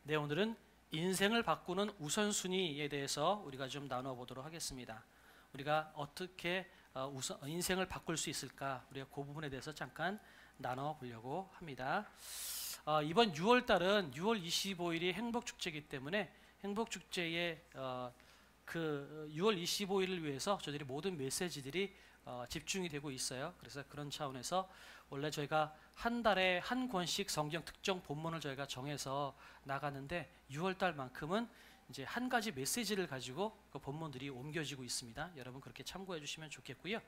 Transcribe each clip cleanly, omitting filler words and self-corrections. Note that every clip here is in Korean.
네, 오늘은 인생을 바꾸는 우선순위에 대해서 우리가 좀 나눠보도록 하겠습니다. 우리가 어떻게 인생을 바꿀 수 있을까? 우리가 그 부분에 대해서 잠깐 나눠보려고 합니다. 이번 6월달은 6월 25일이 행복축제이기 때문에 행복축제의 그 6월 25일을 위해서 저희들이 모든 메시지들이 집중이 되고 있어요. 그래서 그런 차원에서 원래 저희가 한 달에 한 권씩 성경 특정 본문을 저희가 정해서 나가는데 6월달만큼은 이제 한 가지 메시지를 가지고 그 본문들이 옮겨지고 있습니다. 여러분 그렇게 참고해 주시면 좋겠고요.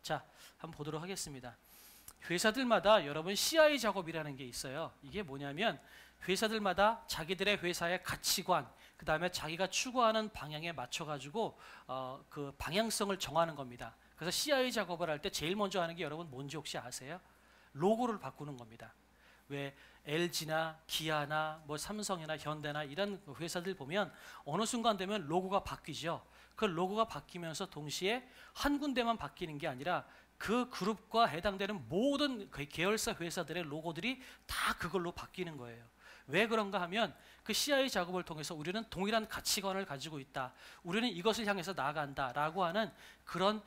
자, 한번 보도록 하겠습니다. 회사들마다 여러분 CI 작업이라는 게 있어요. 이게 뭐냐면 회사들마다 자기들의 회사의 가치관, 그 다음에 자기가 추구하는 방향에 맞춰 가지고 그 방향성을 정하는 겁니다. 그래서 CI 작업을 할 때 제일 먼저 하는 게 여러분 뭔지 혹시 아세요? 로고를 바꾸는 겁니다. 왜 LG나 기아나 뭐 삼성이나 현대나 이런 회사들 보면 어느 순간 되면 로고가 바뀌죠. 그 로고가 바뀌면서 동시에 한 군데만 바뀌는 게 아니라 그 그룹과 해당되는 모든 계열사 회사들의 로고들이 다 그걸로 바뀌는 거예요. 왜 그런가 하면 그 CI 작업을 통해서 우리는 동일한 가치관을 가지고 있다. 우리는 이것을 향해서 나아간다 라고 하는 그런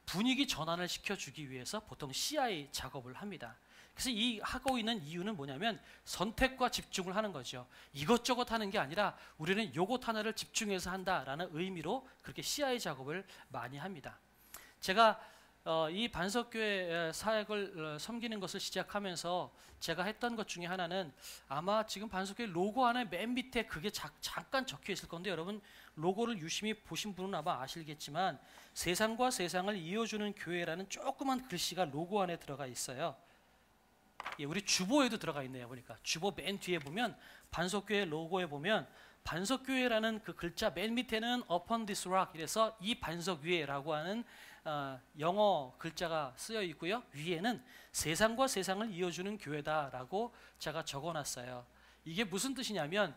분위기 전환을 시켜주기 위해서 보통 CI 작업을 합니다. 그래서 이 하고 있는 이유는 뭐냐면 선택과 집중을 하는 거죠. 이것저것 하는 게 아니라 우리는 요것 하나를 집중해서 한다라는 의미로 그렇게 CI 작업을 많이 합니다. 제가 이 반석교회 사역을 섬기는 것을 시작하면서 제가 했던 것 중에 하나는 아마 지금 반석교회 로고 안에 맨 밑에 그게 잠깐 적혀 있을 건데 여러분 로고를 유심히 보신 분은 아마 아시겠지만 세상과 세상을 이어주는 교회라는 조그만 글씨가 로고 안에 들어가 있어요. 예, 우리 주보에도 들어가 있네요. 보니까 주보 맨 뒤에 보면 반석교회 로고에 보면 반석교회라는 그 글자 맨 밑에는 Upon this rock 이래서 이 반석 위에라고 하는 영어 글자가 쓰여 있고요. 위에는 세상과 세상을 이어주는 교회다라고 제가 적어놨어요. 이게 무슨 뜻이냐면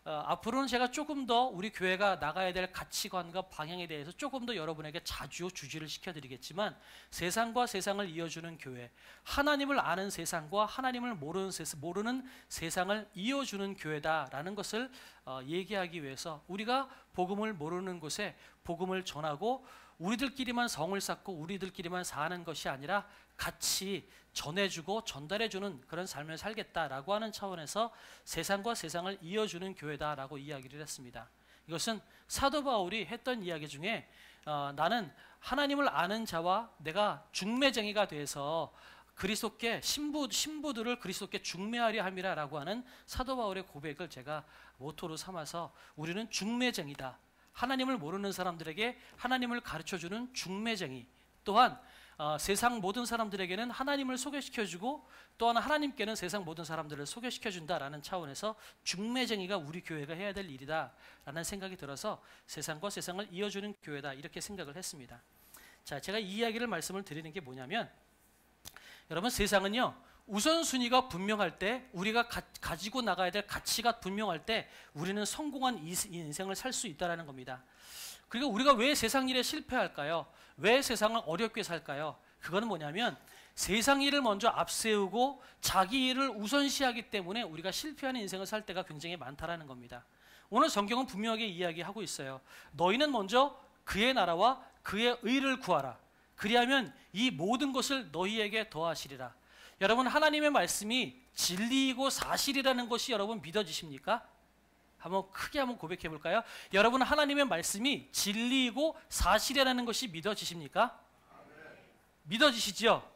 앞으로는 제가 조금 더 우리 교회가 나가야 될 가치관과 방향에 대해서 조금 더 여러분에게 자주 주지를 시켜드리겠지만 세상과 세상을 이어주는 교회, 하나님을 아는 세상과 하나님을 모르는 세상을 이어주는 교회다라는 것을 얘기하기 위해서 우리가 복음을 모르는 곳에 복음을 전하고 우리들끼리만 성을 쌓고 우리들끼리만 사는 것이 아니라 같이 전해주고 전달해주는 그런 삶을 살겠다라고 하는 차원에서 세상과 세상을 이어주는 교회다라고 이야기를 했습니다. 이것은 사도 바울이 했던 이야기 중에 나는 하나님을 아는 자와 내가 중매쟁이가 돼서 그리스도께 신부들을 그리스도께 중매하려 함이라라고 하는 사도 바울의 고백을 제가 모토로 삼아서 우리는 중매쟁이다. 하나님을 모르는 사람들에게 하나님을 가르쳐주는 중매쟁이, 또한 세상 모든 사람들에게는 하나님을 소개시켜주고 또한 하나님께는 세상 모든 사람들을 소개시켜준다라는 차원에서 중매쟁이가 우리 교회가 해야 될 일이다 라는 생각이 들어서 세상과 세상을 이어주는 교회다 이렇게 생각을 했습니다. 자, 제가 이 이야기를 말씀을 드리는 게 뭐냐면 여러분 세상은요 우선순위가 분명할 때 우리가 가지고 나가야 될 가치가 분명할 때 우리는 성공한 인생을 살 수 있다는 겁니다. 그리고 우리가 왜 세상 일에 실패할까요? 왜 세상을 어렵게 살까요? 그거는 뭐냐면 세상 일을 먼저 앞세우고 자기 일을 우선시하기 때문에 우리가 실패하는 인생을 살 때가 굉장히 많다라는 겁니다. 오늘 성경은 분명하게 이야기하고 있어요. 너희는 먼저 그의 나라와 그의 의를 구하라. 그리하면 이 모든 것을 너희에게 더하시리라. 여러분 하나님의 말씀이 진리이고 사실이라는 것이 여러분 믿어지십니까? 크게 한번 고백해 볼까요? 여러분 하나님의 말씀이 진리이고 사실이라는 것이 믿어지십니까? 믿어지시죠?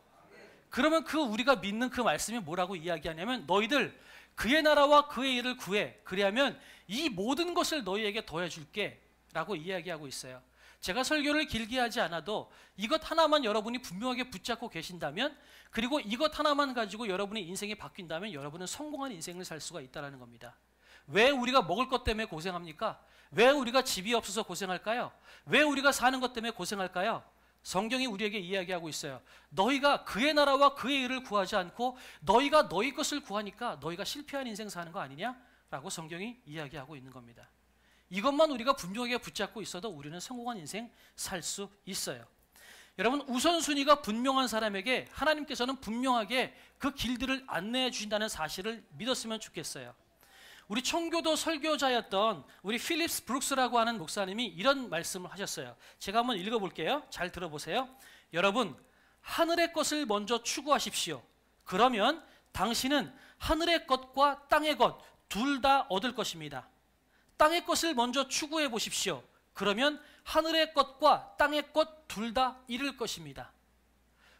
그러면 우리가 믿는 그 말씀이 뭐라고 이야기하냐면 너희들 그의 나라와 그의 일을 구해. 그리하면 이 모든 것을 너희에게 더해 줄게 라고 이야기하고 있어요. 제가 설교를 길게 하지 않아도 이것 하나만 여러분이 분명하게 붙잡고 계신다면 그리고 이것 하나만 가지고 여러분의 인생이 바뀐다면 여러분은 성공한 인생을 살 수가 있다는 겁니다. 왜 우리가 먹을 것 때문에 고생합니까? 왜 우리가 집이 없어서 고생할까요? 왜 우리가 사는 것 때문에 고생할까요? 성경이 우리에게 이야기하고 있어요. 너희가 그의 나라와 그의 일을 구하지 않고 너희가 너희 것을 구하니까 너희가 실패한 인생 사는 거 아니냐라고 성경이 이야기하고 있는 겁니다. 이것만 우리가 분명하게 붙잡고 있어도 우리는 성공한 인생 살 수 있어요. 여러분 우선순위가 분명한 사람에게 하나님께서는 분명하게 그 길들을 안내해 주신다는 사실을 믿었으면 좋겠어요. 우리 청교도 설교자였던 우리 필립스 브룩스라고 하는 목사님이 이런 말씀을 하셨어요. 제가 한번 읽어볼게요. 잘 들어보세요. 여러분, 하늘의 것을 먼저 추구하십시오. 그러면 당신은 하늘의 것과 땅의 것 둘 다 얻을 것입니다. 땅의 것을 먼저 추구해 보십시오. 그러면 하늘의 것과 땅의 것 둘 다 이룰 것입니다.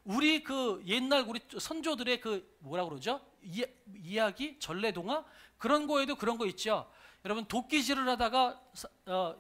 우리 그 옛날 우리 선조들의 그 뭐라 그러죠? 이야기, 전래동화 그런 거에도 그런 거 있죠. 여러분, 도끼질을 하다가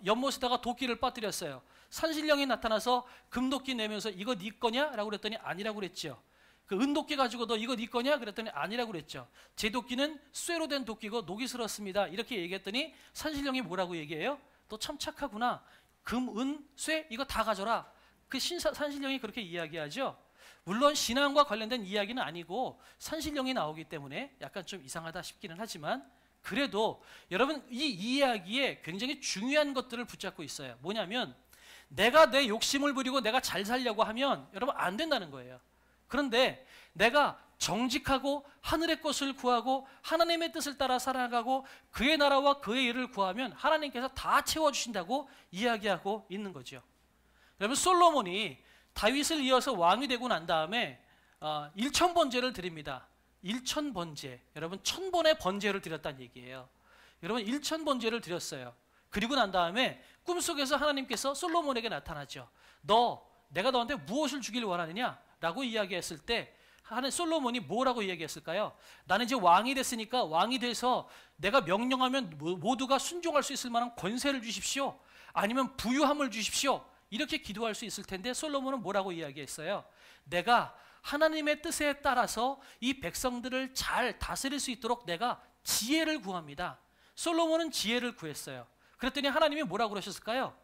연못에다가 도끼를 빠뜨렸어요. 산신령이 나타나서 금도끼 내면서 이거 네 거냐라고 그랬더니 아니라고 그랬죠. 그 은도끼 가지고 너 이거 네 거냐 그랬더니 아니라고 그랬죠. 제 도끼는 쇠로 된 도끼고 녹이 슬었습니다. 이렇게 얘기했더니 산신령이 뭐라고 얘기해요? 너 참 착하구나. 금, 은, 쇠 이거 다 가져라. 그 산신령이 그렇게 이야기하죠. 물론 신앙과 관련된 이야기는 아니고 산신령이 나오기 때문에 약간 좀 이상하다 싶기는 하지만 그래도 여러분 이 이야기에 굉장히 중요한 것들을 붙잡고 있어요. 뭐냐면 내가 내 욕심을 부리고 내가 잘 살려고 하면 여러분 안 된다는 거예요. 그런데 내가 정직하고 하늘의 것을 구하고 하나님의 뜻을 따라 살아가고 그의 나라와 그의 일을 구하면 하나님께서 다 채워주신다고 이야기하고 있는 거죠. 여러분, 솔로몬이 다윗을 이어서 왕이 되고 난 다음에 1000번제를 드립니다. 1000번제. 여러분 1000번의 번제를 드렸다는 얘기예요. 여러분 1000번제를 드렸어요. 그리고 난 다음에 꿈속에서 하나님께서 솔로몬에게 나타나죠. 내가 너한테 무엇을 주길 원하느냐? 라고 이야기했을 때 솔로몬이 뭐라고 이야기했을까요? 나는 이제 왕이 됐으니까 왕이 돼서 내가 명령하면 모두가 순종할 수 있을 만한 권세를 주십시오. 아니면 부유함을 주십시오. 이렇게 기도할 수 있을 텐데 솔로몬은 뭐라고 이야기했어요? 내가 하나님의 뜻에 따라서 이 백성들을 잘 다스릴 수 있도록 내가 지혜를 구합니다. 솔로몬은 지혜를 구했어요. 그랬더니 하나님이 뭐라고 그러셨을까요?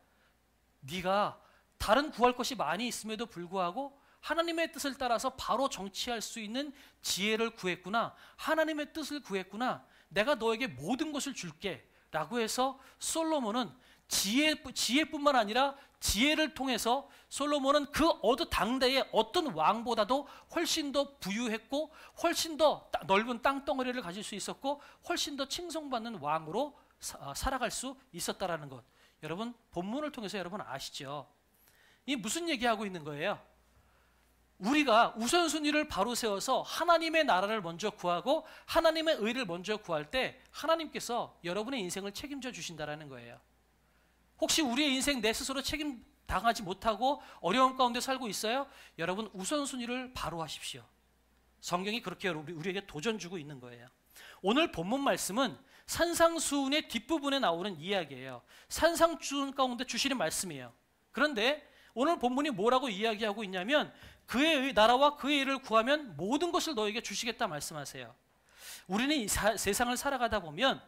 네가 다른 구할 것이 많이 있음에도 불구하고 하나님의 뜻을 따라서 바로 정치할 수 있는 지혜를 구했구나. 하나님의 뜻을 구했구나. 내가 너에게 모든 것을 줄게 라고 해서 솔로몬은 지혜뿐만 아니라 지혜를 통해서 솔로몬은 그 어느 당대의 어떤 왕보다도 훨씬 더 부유했고 훨씬 더 넓은 땅덩어리를 가질 수 있었고 훨씬 더 칭송받는 왕으로 살아갈 수 있었다라는 것. 여러분 본문을 통해서 여러분 아시죠? 이 무슨 얘기하고 있는 거예요? 우리가 우선순위를 바로 세워서 하나님의 나라를 먼저 구하고 하나님의 의를 먼저 구할 때 하나님께서 여러분의 인생을 책임져 주신다라는 거예요. 혹시 우리의 인생 내 스스로 책임 당하지 못하고 어려움 가운데 살고 있어요? 여러분 우선순위를 바로 하십시오. 성경이 그렇게 우리에게 도전 주고 있는 거예요. 오늘 본문 말씀은 산상수훈의 뒷부분에 나오는 이야기예요. 산상수훈 가운데 주시는 말씀이에요. 그런데 오늘 본문이 뭐라고 이야기하고 있냐면 그의 나라와 그의 일을 구하면 모든 것을 너에게 주시겠다 말씀하세요. 우리는 이 세상을 살아가다 보면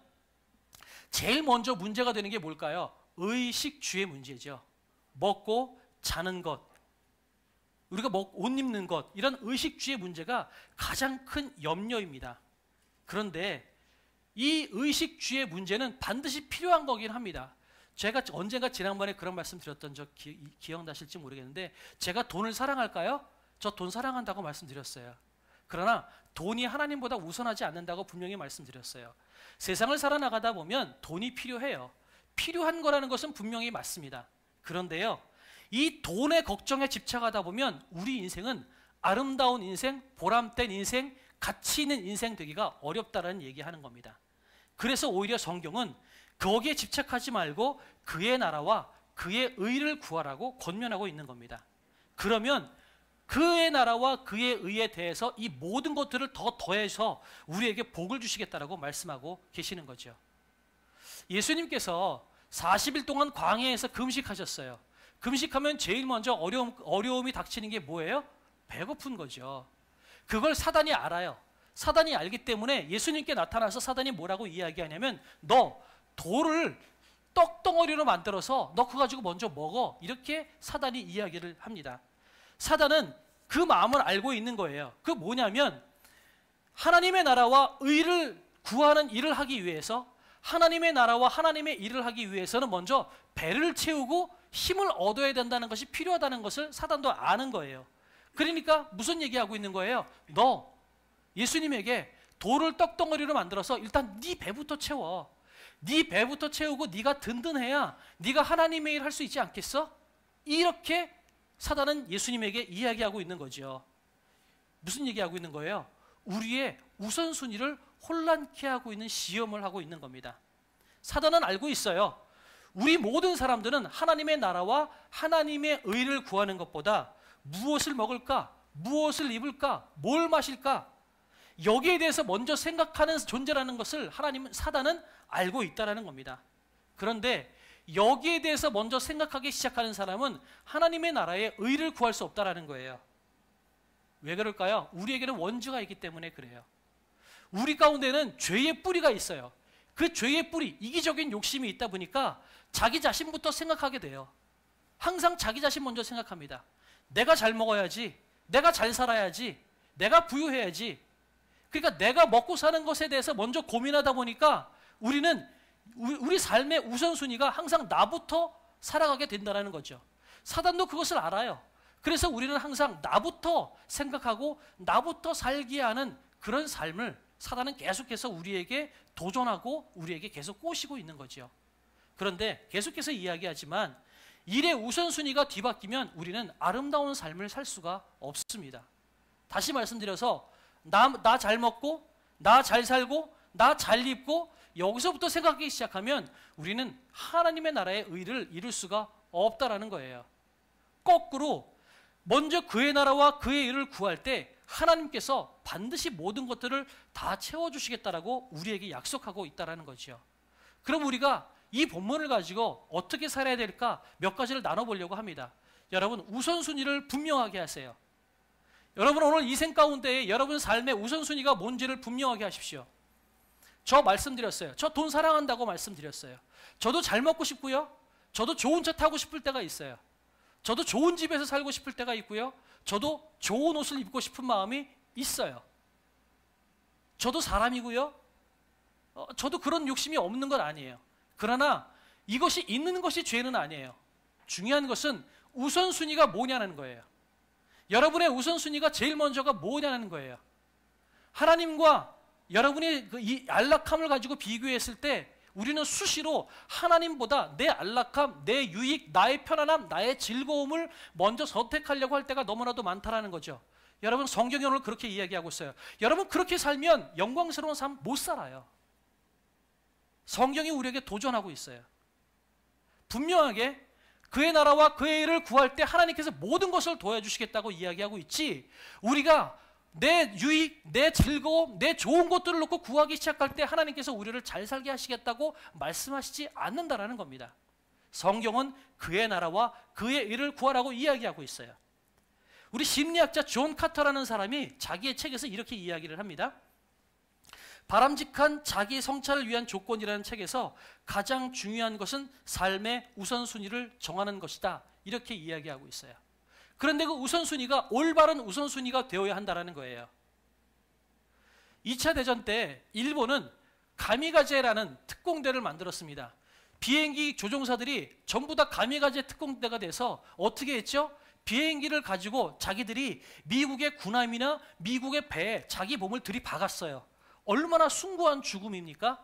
제일 먼저 문제가 되는 게 뭘까요? 의식주의 문제죠. 먹고 자는 것, 우리가 옷 입는 것, 이런 의식주의 문제가 가장 큰 염려입니다. 그런데 이 의식주의 문제는 반드시 필요한 거긴 합니다. 제가 언젠가 지난번에 그런 말씀 드렸던 적 기억나실지 모르겠는데 제가 돈을 사랑할까요? 저 돈 사랑한다고 말씀드렸어요. 그러나 돈이 하나님보다 우선하지 않는다고 분명히 말씀드렸어요. 세상을 살아나가다 보면 돈이 필요해요. 필요한 거라는 것은 분명히 맞습니다. 그런데요, 이 돈의 걱정에 집착하다 보면 우리 인생은 아름다운 인생, 보람된 인생, 가치 있는 인생 되기가 어렵다는 얘기하는 겁니다. 그래서 오히려 성경은 거기에 집착하지 말고 그의 나라와 그의 의를 구하라고 권면하고 있는 겁니다. 그러면 그의 나라와 그의 의에 대해서 이 모든 것들을 더 더해서 우리에게 복을 주시겠다라고 말씀하고 계시는 거죠. 예수님께서 40일 동안 광야에서 금식하셨어요. 금식하면 제일 먼저 어려움이 닥치는 게 뭐예요? 배고픈 거죠. 그걸 사단이 알아요. 사단이 알기 때문에 예수님께 나타나서 사단이 뭐라고 이야기하냐면 너 돌을 떡덩어리로 만들어서 너 그거 가지고 먼저 먹어. 이렇게 사단이 이야기를 합니다. 사단은 그 마음을 알고 있는 거예요. 그 뭐냐면 하나님의 나라와 의를 구하는 일을 하기 위해서 하나님의 나라와 하나님의 일을 하기 위해서는 먼저 배를 채우고 힘을 얻어야 된다는 것이 필요하다는 것을 사단도 아는 거예요. 그러니까 무슨 얘기하고 있는 거예요? 너 예수님에게 돌을 떡덩어리로 만들어서 일단 네 배부터 채워. 네 배부터 채우고 네가 든든해야 네가 하나님의 일 할 수 있지 않겠어? 이렇게 사단은 예수님에게 이야기하고 있는 거죠. 무슨 얘기하고 있는 거예요? 우리의 우선순위를 혼란케 하고 있는 시험을 하고 있는 겁니다. 사단은 알고 있어요. 우리 모든 사람들은 하나님의 나라와 하나님의 의를 구하는 것보다 무엇을 먹을까? 무엇을 입을까? 뭘 마실까? 여기에 대해서 먼저 생각하는 존재라는 것을 사단은 알고 있다는 겁니다. 그런데 여기에 대해서 먼저 생각하기 시작하는 사람은 하나님의 나라의 의를 구할 수 없다는 거예요. 왜 그럴까요? 우리에게는 원죄가 있기 때문에 그래요. 우리 가운데는 죄의 뿌리가 있어요. 그 죄의 뿌리, 이기적인 욕심이 있다 보니까 자기 자신부터 생각하게 돼요. 항상 자기 자신 먼저 생각합니다. 내가 잘 먹어야지, 내가 잘 살아야지, 내가 부유해야지. 그러니까 내가 먹고 사는 것에 대해서 먼저 고민하다 보니까 우리 삶의 우선순위가 항상 나부터 살아가게 된다는 거죠. 사단도 그것을 알아요. 그래서 우리는 항상 나부터 생각하고 나부터 살게 하는 그런 삶을 사단은 계속해서 우리에게 도전하고 우리에게 계속 꼬시고 있는 거죠. 그런데 계속해서 이야기하지만 일의 우선순위가 뒤바뀌면 우리는 아름다운 삶을 살 수가 없습니다. 다시 말씀드려서 나 잘 먹고 나 잘 살고 나 잘 입고 여기서부터 생각하기 시작하면 우리는 하나님의 나라의 의를 이룰 수가 없다라는 거예요. 거꾸로 먼저 그의 나라와 그의 의를 구할 때 하나님께서 반드시 모든 것들을 다 채워주시겠다라고 우리에게 약속하고 있다는 거죠. 그럼 우리가 이 본문을 가지고 어떻게 살아야 될까 몇 가지를 나눠보려고 합니다. 여러분, 우선순위를 분명하게 하세요. 여러분, 오늘 이 생 가운데에 여러분 삶의 우선순위가 뭔지를 분명하게 하십시오. 저 말씀드렸어요. 저 돈 사랑한다고 말씀드렸어요. 저도 잘 먹고 싶고요. 저도 좋은 차 타고 싶을 때가 있어요. 저도 좋은 집에서 살고 싶을 때가 있고요. 저도 좋은 옷을 입고 싶은 마음이 있어요. 저도 사람이고요. 저도 그런 욕심이 없는 건 아니에요. 그러나 이것이 있는 것이 죄는 아니에요. 중요한 것은 우선순위가 뭐냐는 거예요. 여러분의 우선순위가 제일 먼저가 뭐냐는 거예요. 하나님과 여러분의 이 안락함을 가지고 비교했을 때 우리는 수시로 하나님보다 내 안락함, 내 유익, 나의 편안함, 나의 즐거움을 먼저 선택하려고 할 때가 너무나도 많다라는 거죠. 여러분, 성경이 오늘 그렇게 이야기하고 있어요. 여러분, 그렇게 살면 영광스러운 삶 못 살아요. 성경이 우리에게 도전하고 있어요. 분명하게 그의 나라와 그의 일을 구할 때 하나님께서 모든 것을 도와주시겠다고 이야기하고 있지, 우리가 내 유익, 내 즐거움, 내 좋은 것들을 놓고 구하기 시작할 때 하나님께서 우리를 잘 살게 하시겠다고 말씀하시지 않는다라는 겁니다. 성경은 그의 나라와 그의 일을 구하라고 이야기하고 있어요. 우리 심리학자 존 카터라는 사람이 자기의 책에서 이렇게 이야기를 합니다. 바람직한 자기 성찰을 위한 조건이라는 책에서 가장 중요한 것은 삶의 우선순위를 정하는 것이다, 이렇게 이야기하고 있어요. 그런데 그 우선순위가 올바른 우선순위가 되어야 한다는 거예요. 2차 대전 때 일본은 가미가제라는 특공대를 만들었습니다. 비행기 조종사들이 전부 다 가미가제 특공대가 돼서 어떻게 했죠? 비행기를 가지고 자기들이 미국의 군함이나 미국의 배에 자기 몸을 들이박았어요. 얼마나 숭고한 죽음입니까?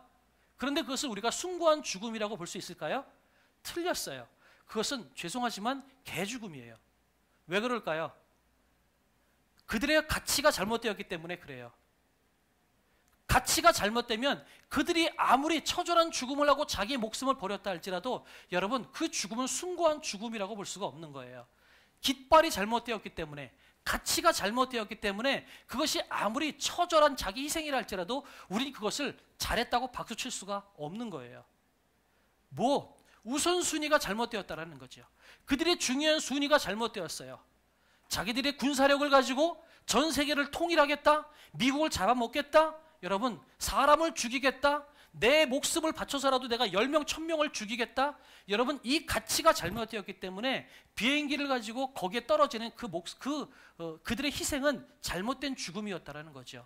그런데 그것을 우리가 숭고한 죽음이라고 볼 수 있을까요? 틀렸어요. 그것은 죄송하지만 개죽음이에요. 왜 그럴까요? 그들의 가치가 잘못되었기 때문에 그래요. 가치가 잘못되면 그들이 아무리 처절한 죽음을 하고 자기의 목숨을 버렸다 할지라도 여러분, 그 죽음은 숭고한 죽음이라고 볼 수가 없는 거예요. 깃발이 잘못되었기 때문에, 가치가 잘못되었기 때문에 그것이 아무리 처절한 자기 희생이라 할지라도 우리는 그것을 잘했다고 박수칠 수가 없는 거예요. 우선순위가 잘못되었다는 거죠. 그들의 중요한 순위가 잘못되었어요. 자기들의 군사력을 가지고 전 세계를 통일하겠다, 미국을 잡아먹겠다, 여러분 사람을 죽이겠다, 내 목숨을 바쳐서라도 내가 10명, 1000명을 죽이겠다. 여러분, 이 가치가 잘못되었기 때문에 비행기를 가지고 거기에 떨어지는 그들의 희생은 잘못된 죽음이었다는 거죠.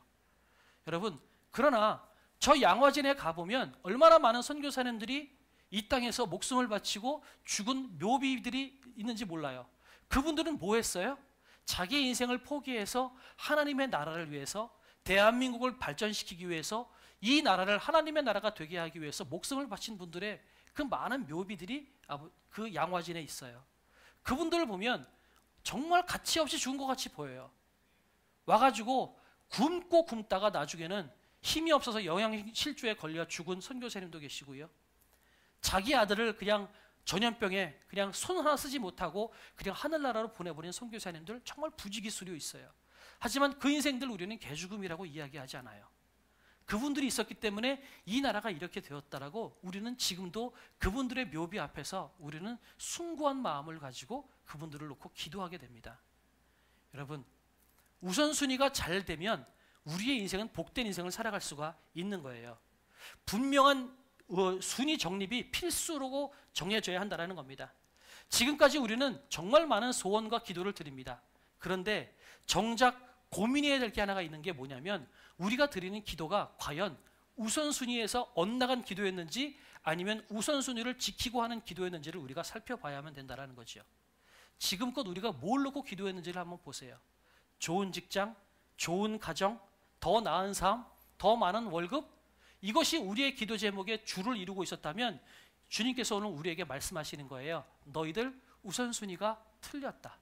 여러분, 그러나 저 양화진에 가보면 얼마나 많은 선교사님들이 이 땅에서 목숨을 바치고 죽은 묘비들이 있는지 몰라요. 그분들은 뭐 했어요? 자기 인생을 포기해서 하나님의 나라를 위해서, 대한민국을 발전시키기 위해서 이 나라를 하나님의 나라가 되게 하기 위해서 목숨을 바친 분들의 그 많은 묘비들이 그 양화진에 있어요. 그분들을 보면 정말 가치 없이 죽은 것 같이 보여요. 와가지고 굶고 굶다가 나중에는 힘이 없어서 영양실조에 걸려 죽은 선교사님도 계시고요. 자기 아들을 그냥 전염병에 그냥 손 하나 쓰지 못하고 그냥 하늘나라로 보내버린 선교사님들 정말 부지기수로 있어요. 하지만 그 인생들 우리는 개죽음이라고 이야기하지 않아요. 그분들이 있었기 때문에 이 나라가 이렇게 되었다라고 우리는 지금도 그분들의 묘비 앞에서 우리는 숭고한 마음을 가지고 그분들을 놓고 기도하게 됩니다. 여러분, 우선순위가 잘 되면 우리의 인생은 복된 인생을 살아갈 수가 있는 거예요. 분명한 순위 정립이 필수로 정해져야 한다는 겁니다. 지금까지 우리는 정말 많은 소원과 기도를 드립니다. 그런데 정작 고민해야 될 게 하나가 있는 게 뭐냐면 우리가 드리는 기도가 과연 우선순위에서 엇나간 기도였는지 아니면 우선순위를 지키고 하는 기도였는지를 우리가 살펴봐야만 된다는 거죠. 지금껏 우리가 뭘 놓고 기도했는지를 한번 보세요. 좋은 직장, 좋은 가정, 더 나은 삶, 더 많은 월급, 이것이 우리의 기도 제목의 주를 이루고 있었다면 주님께서 오늘 우리에게 말씀하시는 거예요. 너희들 우선순위가 틀렸다.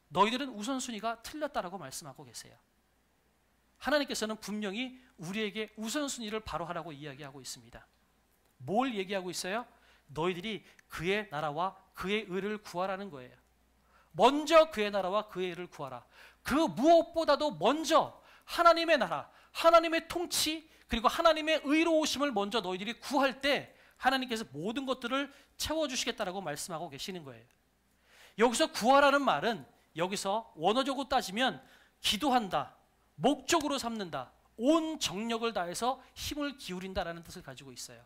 너희들은 우선순위가 틀렸다라고 말씀하고 계세요. 하나님께서는 분명히 우리에게 우선순위를 바로 하라고 이야기하고 있습니다. 뭘 얘기하고 있어요? 너희들이 그의 나라와 그의 의를 구하라는 거예요. 먼저 그의 나라와 그의 의를 구하라. 그 무엇보다도 먼저 하나님의 나라, 하나님의 통치, 그리고 하나님의 의로우심을 먼저 너희들이 구할 때 하나님께서 모든 것들을 채워주시겠다라고 말씀하고 계시는 거예요. 여기서 구하라는 말은 여기서 원어적으로 따지면 기도한다, 목적으로 삼는다, 온 정력을 다해서 힘을 기울인다라는 뜻을 가지고 있어요.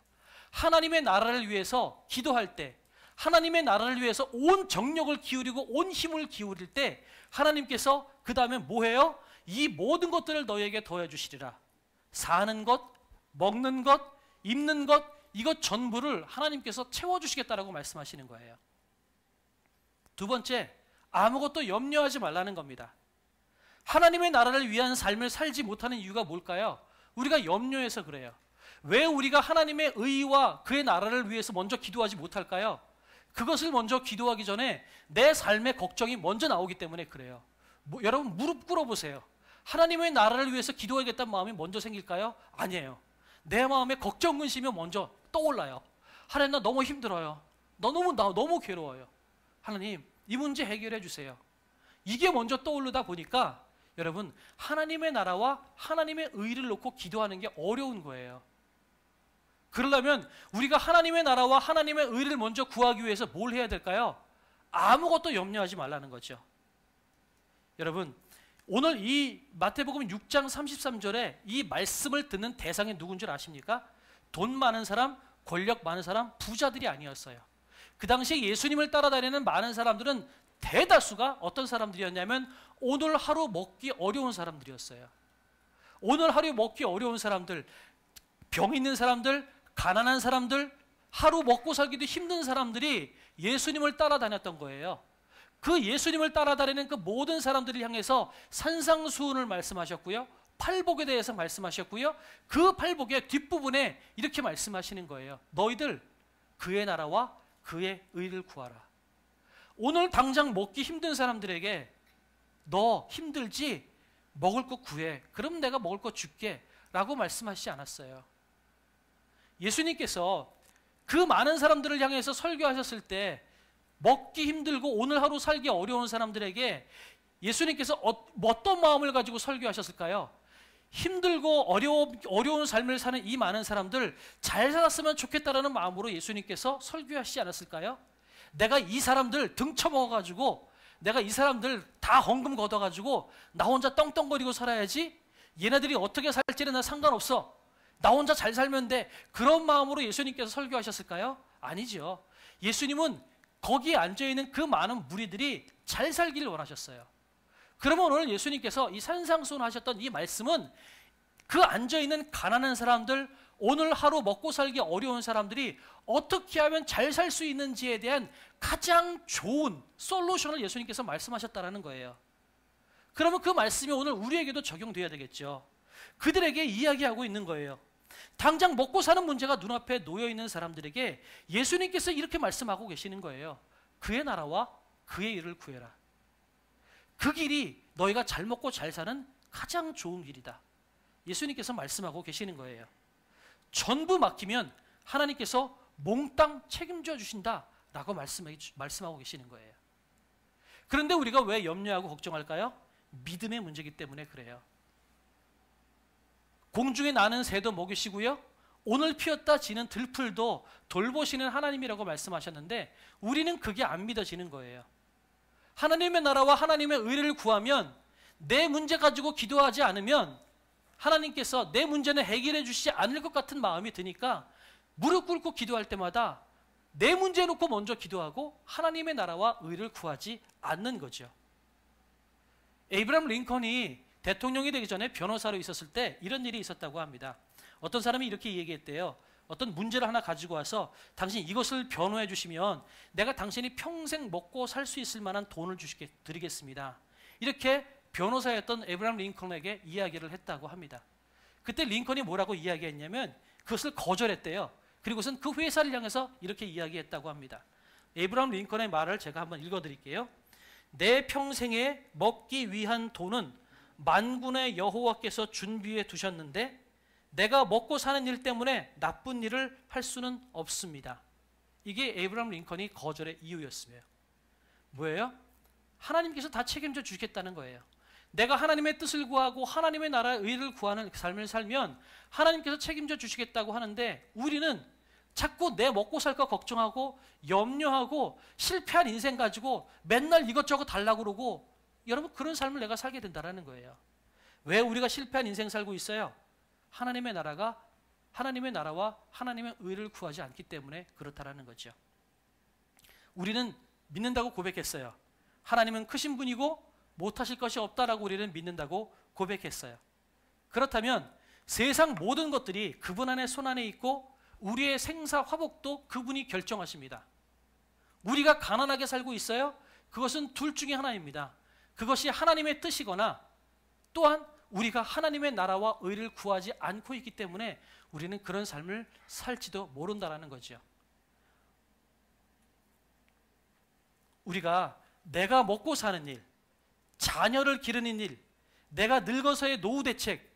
하나님의 나라를 위해서 기도할 때, 하나님의 나라를 위해서 온 정력을 기울이고 온 힘을 기울일 때 하나님께서 그 다음에 뭐 해요? 이 모든 것들을 너희에게 더해 주시리라. 사는 것, 먹는 것, 입는 것, 이것 전부를 하나님께서 채워주시겠다라고 말씀하시는 거예요. 두 번째, 아무것도 염려하지 말라는 겁니다. 하나님의 나라를 위한 삶을 살지 못하는 이유가 뭘까요? 우리가 염려해서 그래요. 왜 우리가 하나님의 의와 그의 나라를 위해서 먼저 기도하지 못할까요? 그것을 먼저 기도하기 전에 내 삶의 걱정이 먼저 나오기 때문에 그래요. 여러분 무릎 꿇어보세요. 하나님의 나라를 위해서 기도하겠다는 마음이 먼저 생길까요? 아니에요. 내 마음에 걱정, 근심이 먼저 떠올라요. 하나님, 나 너무 힘들어요. 나 너무 괴로워요. 하나님, 이 문제 해결해 주세요. 이게 먼저 떠오르다 보니까 여러분, 하나님의 나라와 하나님의 의를 놓고 기도하는 게 어려운 거예요. 그러려면 우리가 하나님의 나라와 하나님의 의를 먼저 구하기 위해서 뭘 해야 될까요? 아무것도 염려하지 말라는 거죠. 여러분, 오늘 이 마태복음 6장 33절에 이 말씀을 듣는 대상이 누군 줄 아십니까? 돈 많은 사람, 권력 많은 사람, 부자들이 아니었어요. 그 당시에 예수님을 따라다니는 많은 사람들은 대다수가 어떤 사람들이었냐면 오늘 하루 먹기 어려운 사람들이었어요. 오늘 하루 먹기 어려운 사람들, 병 있는 사람들, 가난한 사람들, 하루 먹고 살기도 힘든 사람들이 예수님을 따라다녔던 거예요. 그 예수님을 따라다니는 그 모든 사람들을 향해서 산상수훈을 말씀하셨고요. 팔복에 대해서 말씀하셨고요. 그 팔복의 뒷부분에 이렇게 말씀하시는 거예요. 너희들 그의 나라와 그의 의를 구하라. 오늘 당장 먹기 힘든 사람들에게 너 힘들지? 먹을 거 구해. 그럼 내가 먹을 거 줄게. 라고 말씀하시지 않았어요. 예수님께서 그 많은 사람들을 향해서 설교하셨을 때 먹기 힘들고 오늘 하루 살기 어려운 사람들에게 예수님께서 어떤 마음을 가지고 설교하셨을까요? 힘들고 어려운 삶을 사는 이 많은 사람들 잘 살았으면 좋겠다라는 마음으로 예수님께서 설교하시지 않았을까요? 내가 이 사람들 등쳐먹어가지고 내가 이 사람들 다 헌금 걷어가지고 나 혼자 떵떵거리고 살아야지, 얘네들이 어떻게 살지는 나 상관없어, 나 혼자 잘 살면 돼, 그런 마음으로 예수님께서 설교하셨을까요? 아니죠. 예수님은 거기에 앉아있는 그 많은 무리들이 잘 살기를 원하셨어요. 그러면 오늘 예수님께서 이 산상수훈 하셨던 이 말씀은 그 앉아있는 가난한 사람들, 오늘 하루 먹고 살기 어려운 사람들이 어떻게 하면 잘 살 수 있는지에 대한 가장 좋은 솔루션을 예수님께서 말씀하셨다는 거예요. 그러면 그 말씀이 오늘 우리에게도 적용돼야 되겠죠. 그들에게 이야기하고 있는 거예요. 당장 먹고 사는 문제가 눈앞에 놓여 있는 사람들에게 예수님께서 이렇게 말씀하고 계시는 거예요. 그의 나라와 그의 일을 구해라. 그 길이 너희가 잘 먹고 잘 사는 가장 좋은 길이다. 예수님께서 말씀하고 계시는 거예요. 전부 맡기면 하나님께서 몽땅 책임져 주신다라고 말씀하고 계시는 거예요. 그런데 우리가 왜 염려하고 걱정할까요? 믿음의 문제이기 때문에 그래요. 공중에 나는 새도 먹이시고요, 오늘 피었다 지는 들풀도 돌보시는 하나님이라고 말씀하셨는데 우리는 그게 안 믿어지는 거예요. 하나님의 나라와 하나님의 의를 구하면, 내 문제 가지고 기도하지 않으면 하나님께서 내 문제는 해결해 주시지 않을 것 같은 마음이 드니까 무릎 꿇고 기도할 때마다 내 문제 놓고 먼저 기도하고 하나님의 나라와 의를 구하지 않는 거죠. 에이브러함 링컨이 대통령이 되기 전에 변호사로 있었을 때 이런 일이 있었다고 합니다. 어떤 사람이 이렇게 얘기했대요. 어떤 문제를 하나 가지고 와서 당신 이것을 변호해 주시면 내가 당신이 평생 먹고 살 수 있을 만한 돈을 드리겠습니다. 이렇게 변호사였던 에이브러함 링컨에게 이야기를 했다고 합니다. 그때 링컨이 뭐라고 이야기했냐면 그것을 거절했대요. 그리고선 그 회사를 향해서 이렇게 이야기했다고 합니다. 에이브러함 링컨의 말을 제가 한번 읽어드릴게요. 내 평생에 먹기 위한 돈은 만군의 여호와께서 준비해 두셨는데 내가 먹고 사는 일 때문에 나쁜 일을 할 수는 없습니다. 이게 에이브러함 링컨이 거절의 이유였으며, 뭐예요? 하나님께서 다 책임져 주시겠다는 거예요. 내가 하나님의 뜻을 구하고 하나님의 나라의 의를 구하는 삶을 살면 하나님께서 책임져 주시겠다고 하는데, 우리는 자꾸 내 먹고 살 거 걱정하고 염려하고 실패한 인생 가지고 맨날 이것저것 달라고 그러고, 여러분 그런 삶을 내가 살게 된다는 거예요. 왜 우리가 실패한 인생 살고 있어요? 하나님의 나라와 하나님의 의를 구하지 않기 때문에 그렇다라는 거죠. 우리는 믿는다고 고백했어요. 하나님은 크신 분이고 못하실 것이 없다라고 우리는 믿는다고 고백했어요. 그렇다면 세상 모든 것들이 그분 안에 손 안에 있고 우리의 생사 화복도 그분이 결정하십니다. 우리가 가난하게 살고 있어요? 그것은 둘 중에 하나입니다. 그것이 하나님의 뜻이거나 또한 우리가 하나님의 나라와 의를 구하지 않고 있기 때문에 우리는 그런 삶을 살지도 모른다는 거죠. 우리가 내가 먹고 사는 일, 자녀를 기르는 일, 내가 늙어서의 노후 대책,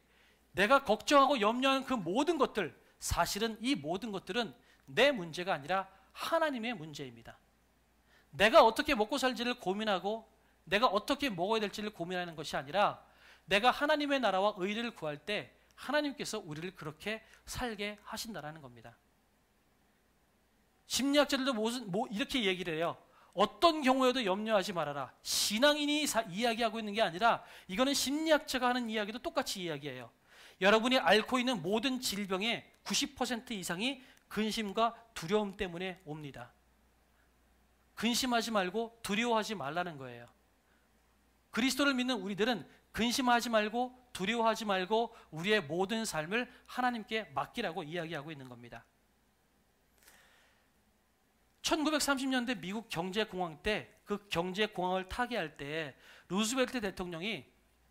내가 걱정하고 염려하는 그 모든 것들, 사실은 이 모든 것들은 내 문제가 아니라 하나님의 문제입니다. 내가 어떻게 먹고 살지를 고민하고 내가 어떻게 먹어야 될지를 고민하는 것이 아니라 내가 하나님의 나라와 의를 구할 때 하나님께서 우리를 그렇게 살게 하신다는 겁니다. 심리학자들도 이렇게 얘기를 해요. 어떤 경우에도 염려하지 말아라. 신앙인이 이야기하고 있는 게 아니라 이거는 심리학자가 하는 이야기도 똑같이 이야기해요. 여러분이 앓고 있는 모든 질병의 90% 이상이 근심과 두려움 때문에 옵니다. 근심하지 말고 두려워하지 말라는 거예요. 그리스도를 믿는 우리들은 근심하지 말고 두려워하지 말고 우리의 모든 삶을 하나님께 맡기라고 이야기하고 있는 겁니다. 1930년대 미국 경제공황 때, 그 경제공황을 타개할 때 루즈벨트 대통령이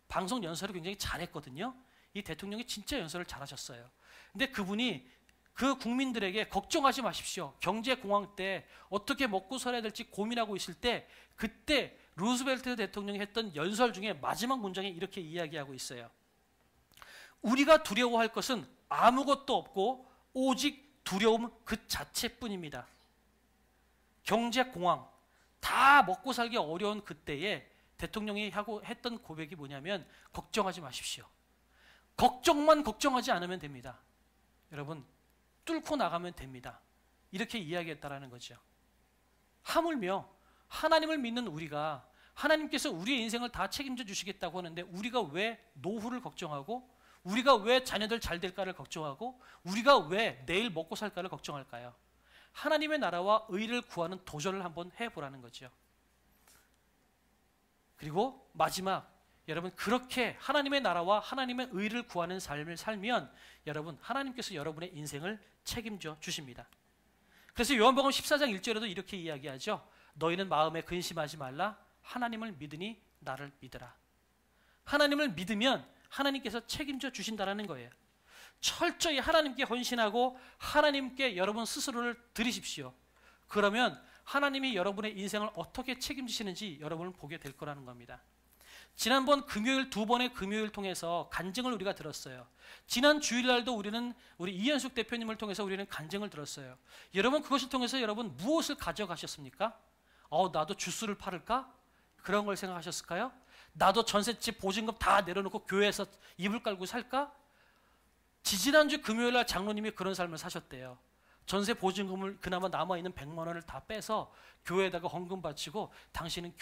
방송 연설을 굉장히 잘했거든요. 이 대통령이 진짜 연설을 잘하셨어요. 근데 그분이 그 국민들에게 걱정하지 마십시오. 경제공황 때 어떻게 먹고 살아야 될지 고민하고 있을 때, 그때 루즈벨트 대통령이 했던 연설 중에 마지막 문장에 이렇게 이야기하고 있어요. 우리가 두려워할 것은 아무것도 없고 오직 두려움 그 자체뿐입니다. 경제공황, 다 먹고 살기 어려운 그때에 대통령이 했던 고백이 뭐냐면, 걱정하지 마십시오. 걱정만 걱정하지 않으면 됩니다. 여러분, 뚫고 나가면 됩니다. 이렇게 이야기했다라는 거죠. 하물며 하나님을 믿는 우리가, 하나님께서 우리의 인생을 다 책임져 주시겠다고 하는데 우리가 왜 노후를 걱정하고, 우리가 왜 자녀들 잘 될까를 걱정하고, 우리가 왜 내일 먹고 살까를 걱정할까요? 하나님의 나라와 의를 구하는 도전을 한번 해보라는 거죠. 그리고 마지막, 여러분 그렇게 하나님의 나라와 하나님의 의를 구하는 삶을 살면 여러분, 하나님께서 여러분의 인생을 책임져 주십니다. 그래서 요한복음 14장 1절에도 이렇게 이야기하죠. 너희는 마음에 근심하지 말라. 하나님을 믿으니 나를 믿으라. 하나님을 믿으면 하나님께서 책임져 주신다라는 거예요. 철저히 하나님께 헌신하고 하나님께 여러분 스스로를 드리십시오. 그러면 하나님이 여러분의 인생을 어떻게 책임지시는지 여러분을 보게 될 거라는 겁니다. 지난번 금요일, 두 번의 금요일 통해서 간증을 우리가 들었어요. 지난 주일날도 우리 이현숙 대표님을 통해서 우리는 간증을 들었어요. 여러분 그것을 통해서 여러분 무엇을 가져가셨습니까? 나도 주스를 팔을까? 그런 걸 생각하셨을까요? 나도 전셋집 보증금 다 내려놓고 교회에서 이불 깔고 살까? 지지난주 금요일날 장로님이 그런 삶을 사셨대요. 전세 보증금을 그나마 남아있는 100만 원을 다 빼서 교회에다가 헌금 바치고 당신은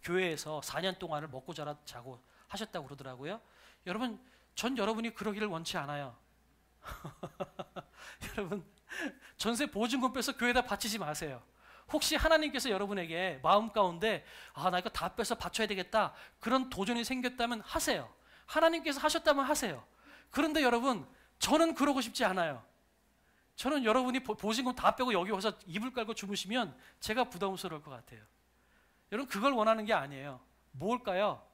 교회에서 4년 동안을 먹고 자고 하셨다고 그러더라고요. 여러분, 전 여러분이 그러기를 원치 않아요. 여러분, 전세 보증금 빼서 교회에다 바치지 마세요. 혹시 하나님께서 여러분에게 마음 가운데 나 이거 다 빼서 바쳐야 되겠다 그런 도전이 생겼다면 하세요. 하나님께서 하셨다면 하세요. 그런데 여러분, 저는 그러고 싶지 않아요. 저는 여러분이 보증금 다 빼고 여기 와서 이불 깔고 주무시면 제가 부담스러울 것 같아요. 여러분 그걸 원하는 게 아니에요. 뭘까요?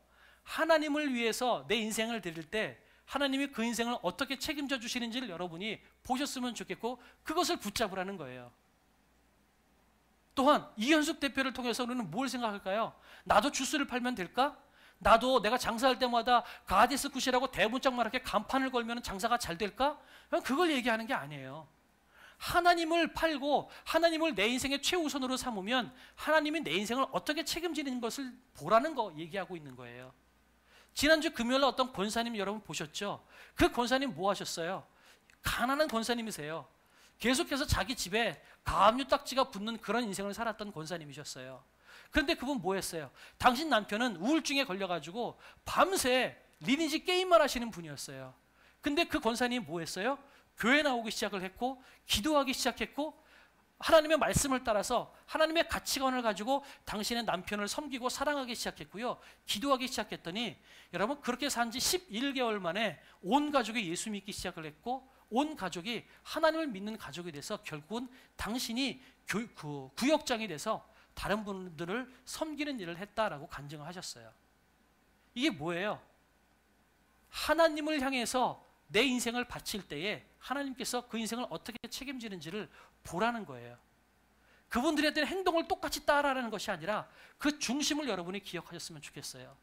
하나님을 위해서 내 인생을 드릴 때 하나님이 그 인생을 어떻게 책임져 주시는지를 여러분이 보셨으면 좋겠고 그것을 붙잡으라는 거예요. 또한 이현숙 대표를 통해서 우리는 뭘 생각할까요? 나도 주스를 팔면 될까? 나도 내가 장사할 때마다 가디스 굿이라고 대문짝만 이렇게 간판을 걸면 장사가 잘 될까? 그걸 얘기하는 게 아니에요. 하나님을 팔고 하나님을 내 인생의 최우선으로 삼으면 하나님이 내 인생을 어떻게 책임지는 것을 보라는 거 얘기하고 있는 거예요. 지난주 금요일에 어떤 권사님 여러분 보셨죠? 그 권사님 뭐 하셨어요? 가난한 권사님이세요. 계속해서 자기 집에 가압류 딱지가 붙는 그런 인생을 살았던 권사님이셨어요. 그런데 그분 뭐 했어요? 당신 남편은 우울증에 걸려가지고 밤새 리니지 게임만 하시는 분이었어요. 근데 그 권사님이 뭐 했어요? 교회 나오기 시작을 했고 기도하기 시작했고 하나님의 말씀을 따라서 하나님의 가치관을 가지고 당신의 남편을 섬기고 사랑하기 시작했고요. 기도하기 시작했더니 여러분 그렇게 산 지 11개월 만에 온 가족이 예수 믿기 시작을 했고 온 가족이 하나님을 믿는 가족이 돼서 결국은 당신이 구역장이 돼서 다른 분들을 섬기는 일을 했다라고 간증을 하셨어요. 이게 뭐예요? 하나님을 향해서 내 인생을 바칠 때에 하나님께서 그 인생을 어떻게 책임지는지를 보라는 거예요. 그분들의 행동을 똑같이 따라하는 것이 아니라 그 중심을 여러분이 기억하셨으면 좋겠어요.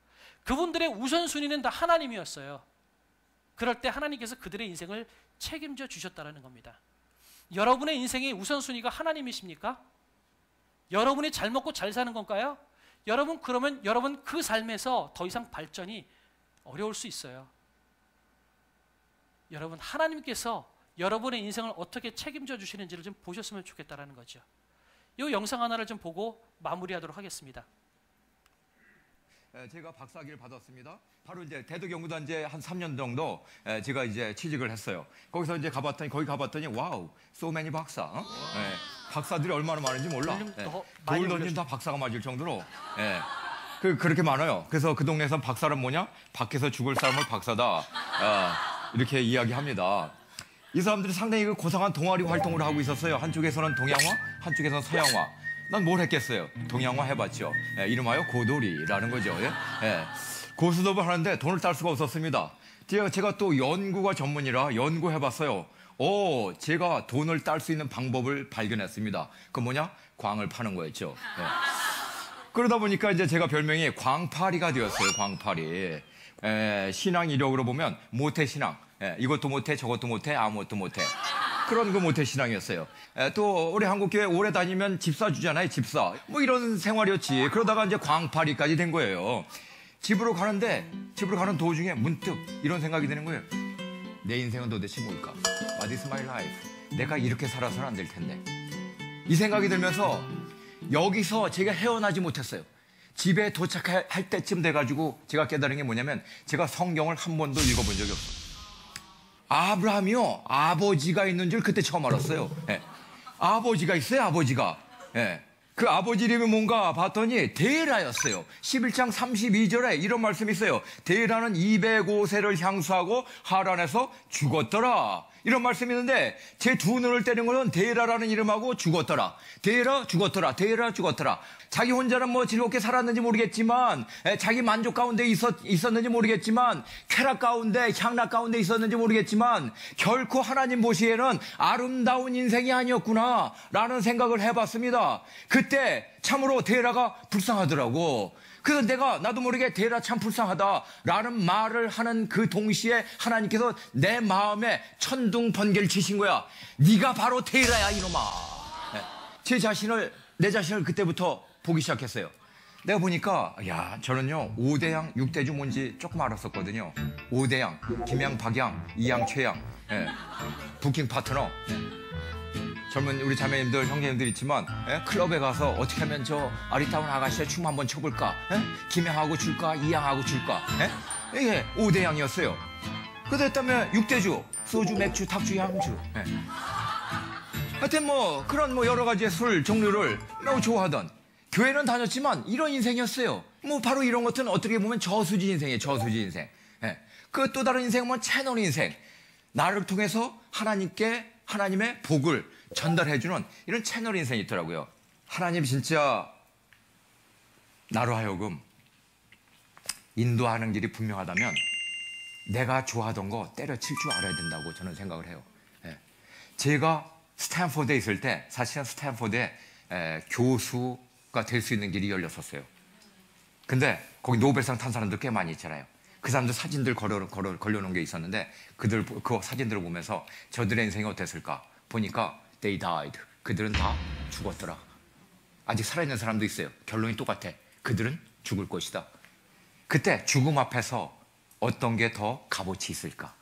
그분들의 우선순위는 다 하나님이었어요. 그럴 때 하나님께서 그들의 인생을 책임져 주셨다는 겁니다. 여러분의 인생의 우선순위가 하나님이십니까? 여러분이 잘 먹고 잘 사는 건가요? 그러면 여러분 그 삶에서 더 이상 발전이 어려울 수 있어요. 여러분 하나님께서 여러분의 인생을 어떻게 책임져 주시는지를 좀 보셨으면 좋겠다라는 거죠. 이 영상 하나를 좀 보고 마무리하도록 하겠습니다. 제가 박사학위를 받았습니다. 바로 이제 대덕연구단지에 한 3년 정도 제가 이제 취직을 했어요. 거기 가봤더니 와우, so many 박사. 박사들이 얼마나 많은지 몰라. 돌 던진 다 박사가 맞을 정도로. 그렇게 많아요. 그래서 그 동네에서 박사는 뭐냐? 밖에서 죽을 사람을 박사다. 이렇게 이야기합니다. 이 사람들이 상당히 고상한 동아리 활동을 하고 있었어요. 한쪽에서는 동양화, 한쪽에서는 서양화. 난 뭘 했겠어요? 동양화 해봤죠. 이름하여 고돌이라는 거죠. 고스톱을 하는데 돈을 딸 수가 없었습니다. 제가 또 연구가 전문이라 연구해봤어요. 제가 돈을 딸 수 있는 방법을 발견했습니다. 그 뭐냐? 광을 파는 거였죠. 그러다 보니까 이제 제가 별명이 광파리가 되었어요. 광파리. 신앙 이력으로 보면 모태신앙. 이것도 못해 저것도 못해 아무것도 못해. 그런 모태신앙이었어요. 또 우리 한국교회 오래 다니면 집사 주잖아요. 집사. 뭐 이런 생활이었지. 그러다가 이제 광파리까지 된 거예요. 집으로 가는 도중에 문득 이런 생각이 드는 거예요. 내 인생은 도대체 뭘까? What is my life? 내가 이렇게 살아서는 안 될 텐데. 이 생각이 들면서 여기서 제가 헤어나지 못했어요. 집에 도착할 때쯤 돼가지고 제가 깨달은 게 뭐냐면 제가 성경을 한 번도 읽어본 적이 없어요. 아브라함이요, 아버지가 있는 줄 그때 처음 알았어요. 아버지가 있어요, 아버지가. 그 아버지 이름이 뭔가 봤더니 데라였어요. 11장 32절에 이런 말씀이 있어요. 데라는 205세를 향수하고 하란에서 죽었더라. 이런 말씀이 있는데 제 두 눈을 때린 거는 데이라라는 이름하고 죽었더라. 데이라 죽었더라. 데이라 죽었더라. 자기 혼자는 뭐 즐겁게 살았는지 모르겠지만 자기 만족 가운데 있었는지 모르겠지만 쾌락 가운데 향락 가운데 있었는지 모르겠지만 결코 하나님 보시기에는 아름다운 인생이 아니었구나 라는 생각을 해봤습니다. 그때 참으로 데이라가 불쌍하더라고. 그래서 내가 나도 모르게 데이라 참 불쌍하다라는 말을 하는 그 동시에 하나님께서 내 마음에 천둥 번개를 치신 거야. 네가 바로 데이라야 이놈아. 내 자신을 그때부터 보기 시작했어요. 내가 보니까 야 저는요 5대양 6대주 뭔지 조금 알았었거든요. 5대양 김양 박양 이양 최양 부킹 파트너 젊은 우리 자매님들 형제님들 있지만 클럽에 가서 어떻게 하면 저 아리따운 아가씨의 춤 한번 춰볼까. 김양하고 줄까 이양하고 줄까. 이게 5대양이었어요. 그랬다면 6대주 소주 맥주 탁주 양주 하여튼 뭐 그런 뭐 여러 가지의 술 종류를 너무 좋아하던 교회는 다녔지만 이런 인생이었어요. 뭐 바로 이런 것들은 어떻게 보면 저수지 인생이에요. 저수지 인생. 그 또 다른 인생은 뭐 채널 인생. 나를 통해서 하나님께 하나님의 복을 전달해주는 이런 채널 인생이 있더라고요. 하나님 진짜 나로 하여금 인도하는 길이 분명하다면 내가 좋아하던 거 때려칠 줄 알아야 된다고 저는 생각을 해요. 제가 스탠포드에 있을 때 사실은 스탠포드에 교수가 될 수 있는 길이 열렸었어요. 근데 거기 노벨상 탄 사람들 꽤 많이 있잖아요. 그 사람들 사진들 걸려놓은 게 있었는데 그 사진들을 보면서 저들의 인생이 어땠을까 보니까 they died. 그들은 다 죽었더라. 아직 살아있는 사람도 있어요. 결론이 똑같아. 그들은 죽을 것이다. 그때 죽음 앞에서 어떤 게 더 값어치 있을까?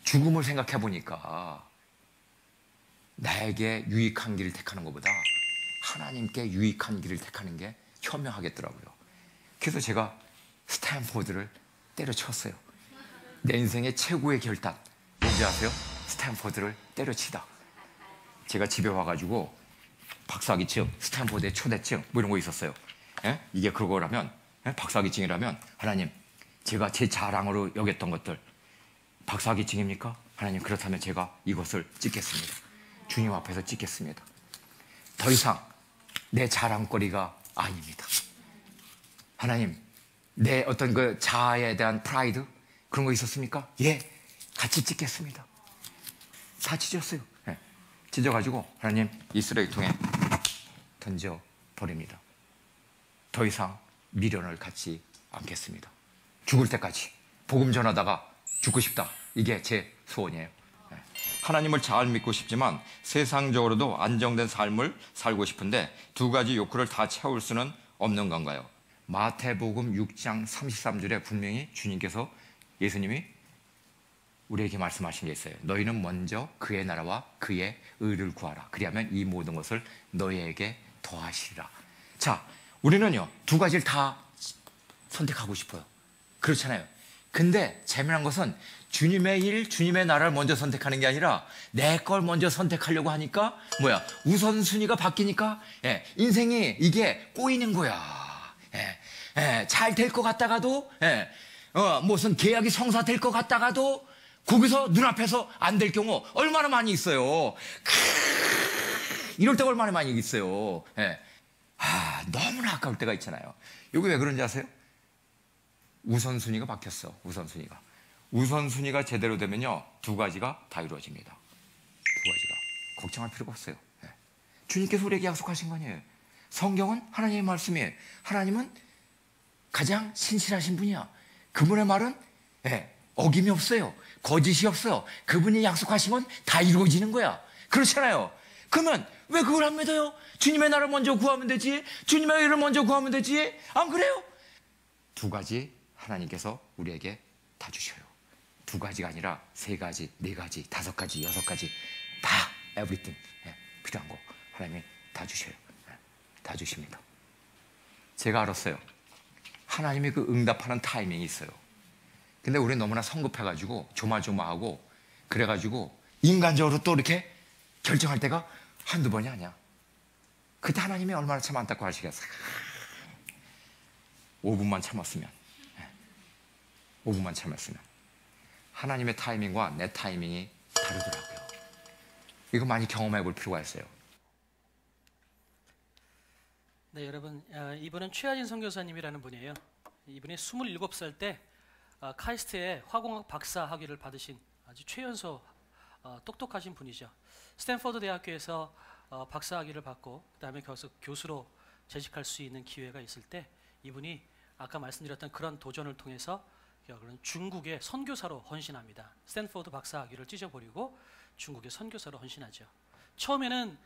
죽음을 생각해 보니까 나에게 유익한 길을 택하는 것보다 하나님께 유익한 길을 택하는 게 현명하겠더라고요. 그래서 제가 스탠포드를 때려쳤어요. 내 인생의 최고의 결단 뭔지 아세요? 스탠포드를 때려치다. 제가 집에 와가지고 박사학위증, 스탠포드의 초대증 뭐 이런 거 있었어요. 이게 그거라면 박사학위증이라면 하나님 제가 제 자랑으로 여겼던 것들 박사학위증입니까? 하나님 그렇다면 제가 이것을 찍겠습니다. 주님 앞에서 찍겠습니다. 더 이상 내 자랑거리가 아닙니다. 하나님 내 어떤 그 자아에 대한 프라이드 그런 거 있었습니까? 예, 같이 찍겠습니다. 다 찢었어요. 찢어가지고 하나님 이 쓰레기통에 던져버립니다. 더 이상 미련을 갖지 않겠습니다. 죽을 때까지 복음 전하다가 죽고 싶다. 이게 제 소원이에요. 하나님을 잘 믿고 싶지만 세상적으로도 안정된 삶을 살고 싶은데 두 가지 욕구를 다 채울 수는 없는 건가요? 마태복음 6장 33절에 분명히 주님께서 예수님이 우리에게 말씀하신 게 있어요. 너희는 먼저 그의 나라와 그의 의를 구하라. 그리하면 이 모든 것을 너희에게 더하시리라. 자, 우리는요 두 가지를 다 선택하고 싶어요. 그렇잖아요. 근데 재미난 것은 주님의 일, 주님의 나라를 먼저 선택하는 게 아니라 내 걸 먼저 선택하려고 하니까 우선순위가 바뀌니까 인생이 이게 꼬이는 거야. 잘 될 것 같다가도 무슨 계약이 성사될 것 같다가도 거기서 눈앞에서 안 될 경우 얼마나 많이 있어요. 이럴 때가 얼마나 많이 있어요. 너무나 아까울 때가 있잖아요. 이게 왜 그런지 아세요? 우선순위가 바뀌었어. 우선순위가 제대로 되면요 두 가지가 다 이루어집니다. 두 가지가 걱정할 필요가 없어요. 주님께서 우리에게 약속하신 거 아니에요. 성경은 하나님의 말씀이에요. 하나님은 가장 신실하신 분이야. 그분의 말은 어김이 없어요. 거짓이 없어요. 그분이 약속하신 건 다 이루어지는 거야. 그렇잖아요. 그러면 왜 그걸 안 믿어요? 주님의 나라를 먼저 구하면 되지. 주님의 의를 먼저 구하면 되지. 안 그래요? 두 가지 하나님께서 우리에게 다 주셔요. 두 가지가 아니라 세 가지, 네 가지, 다섯 가지, 여섯 가지 다 everything 필요한 거 하나님이 다 주셔요. 다 주십니다. 제가 알았어요. 하나님이 그 응답하는 타이밍이 있어요. 근데 우리 너무나 성급해가지고 조마조마하고 그래가지고 인간적으로 또 이렇게 결정할 때가 한두 번이 아니야. 그때 하나님이 얼마나 참 안타까워하시겠어요. 5분만 참았으면 5분만 참았으면 하나님의 타이밍과 내 타이밍이 다르더라고요. 이거 많이 경험해 볼 필요가 있어요. 네, 여러분, 이분은 최하진 선교사님이라는 분이에요. 이분이 27살 때 카이스트의 화공학 박사 학위를 받으신 아주 최연소 똑똑하신 분이죠. 스탠퍼드 대학교에서 박사 학위를 받고 그다음에 거기서 교수로 재직할 수 있는 기회가 있을 때 이분이 아까 말씀드렸던 그런 도전을 통해서 중국의 선교사로 헌신합니다. 스탠퍼드 박사 학위를 찢어버리고 중국의 선교사로 헌신하죠. 처음에는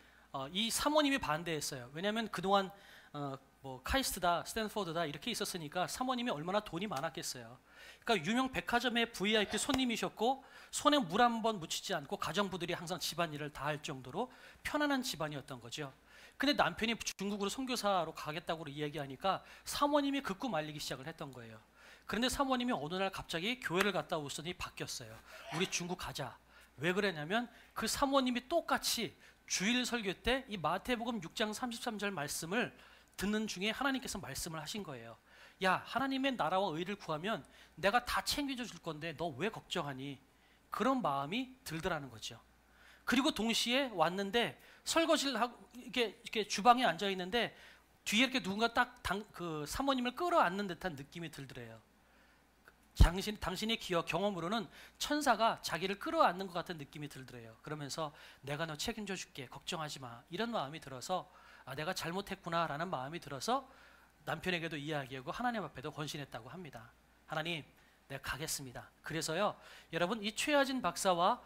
이 사모님이 반대했어요. 왜냐하면 그동안 뭐 카이스트다, 스탠퍼드다 이렇게 있었으니까 사모님이 얼마나 돈이 많았겠어요. 그러니까 유명 백화점의 VIP 손님이셨고 손에 물 한 번 묻히지 않고 가정부들이 항상 집안일을 다 할 정도로 편안한 집안이었던 거죠. 근데 남편이 중국으로 선교사로 가겠다고 이야기하니까 사모님이 극구 말리기 시작을 했던 거예요. 그런데 사모님이 어느 날 갑자기 교회를 갔다 오더니 바뀌었어요. 우리 중국 가자. 왜 그러냐면 그 사모님이 똑같이 주일 설교 때 이 마태복음 6장 33절 말씀을 듣는 중에 하나님께서 말씀을 하신 거예요. 야, 하나님의 나라와 의를 구하면 내가 다 챙겨줘 줄 건데 너 왜 걱정하니? 그런 마음이 들더라는 거죠. 그리고 동시에 왔는데 설거지를 하고 이렇게 주방에 앉아 있는데 뒤에 이렇게 누군가 딱 그 사모님을 끌어안는 듯한 느낌이 들더래요. 당신의 기억 경험으로는 천사가 자기를 끌어안는 것 같은 느낌이 들더래요. 그러면서 내가 너 책임져 줄게, 걱정하지 마, 이런 마음이 들어서 내가 잘못했구나라는 마음이 들어서 남편에게도 이야기하고 하나님 앞에도 헌신했다고 합니다. 하나님, 내가 가겠습니다. 그래서요, 여러분, 이 최하진 박사와